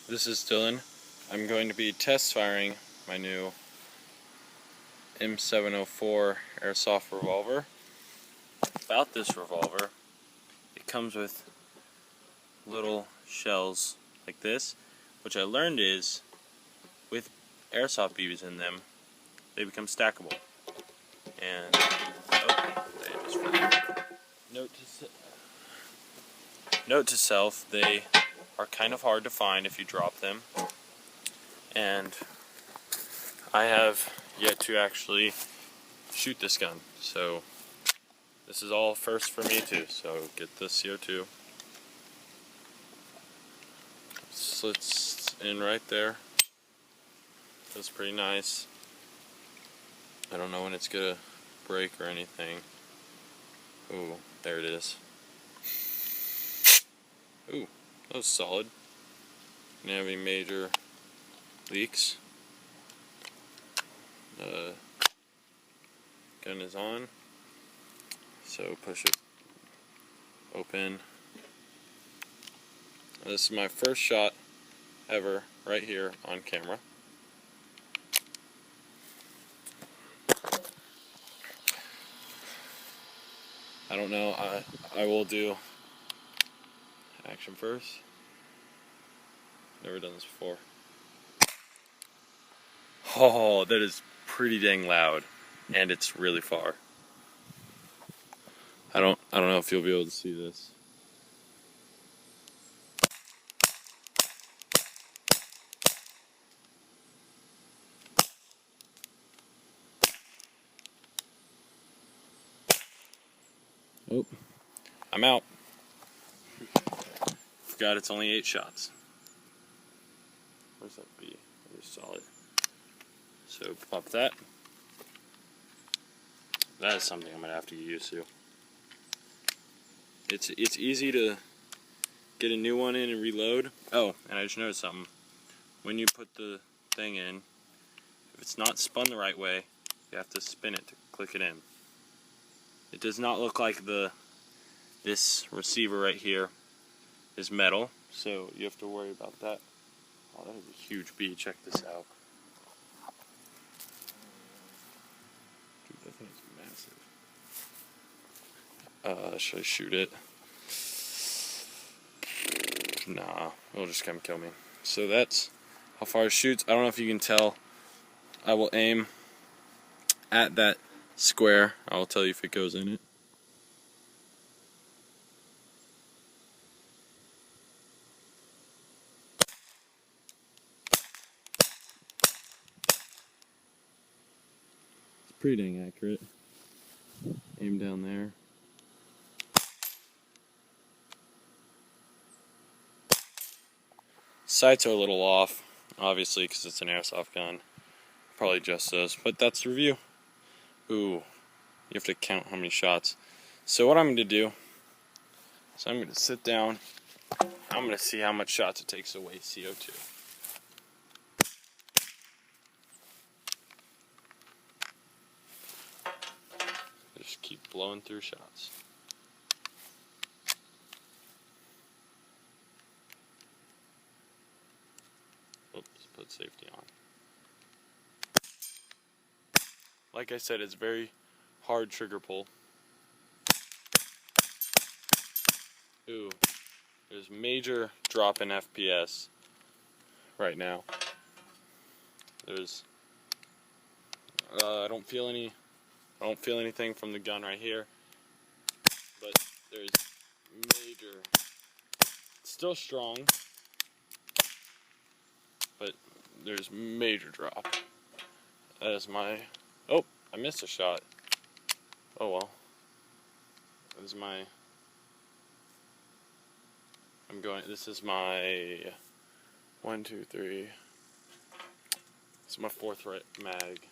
This is Dylan. I'm going to be test firing my new M704 Airsoft revolver. About this revolver, it comes with little shells like this, which I learned is, with Airsoft BBs in them, they become stackable. And, note to self, they are kind of hard to find if you drop them, and I have yet to actually shoot this gun, so this is all first for me too. So get the CO2, slits in right there. That's pretty nice. I don't know when it's gonna break or anything. Ooh, there it is. Ooh, that was solid. Didn't have any major leaks. Gun is on. So push it open. This is my first shot ever right here on camera. I don't know, I will do action first. Never done this before. Oh, that is pretty dang loud, and it's really far. I don't know if you'll be able to see this. Oh, I'm out. Forgot it's only 8 shots. Where's that B? There's solid. So pop that. That is something I'm gonna have to get used to. It's easy to get a new one in and reload. Oh, and I just noticed something. When you put the thing in, if it's not spun the right way, you have to spin it to click it in. It does not look like this receiver right here is metal, so you have to worry about that. Oh, that is a huge bee. Check this out. Dude, that thing is massive. Should I shoot it? Nah, it'll just come kill me. So that's how far it shoots. I don't know if you can tell. I will aim at that square. I will tell you if it goes in it. It's pretty dang accurate. Aim down there. Sights are a little off, obviously, because it's an airsoft gun. Probably just those, but that's the review. Ooh, you have to count how many shots. So what I'm going to do is I'm going to sit down. I'm going to see how much shots it takes away CO2. Just keep blowing through shots. Oops, put safety on. Like I said, it's very hard trigger pull. Ooh, there's major drop in FPS right now. There's I don't feel anything from the gun right here, but there's major. It's still strong, but there's major drop. That is my. Oh, I missed a shot. Oh well. That is my. This is my 1, 2, 3. This is my 4th mag.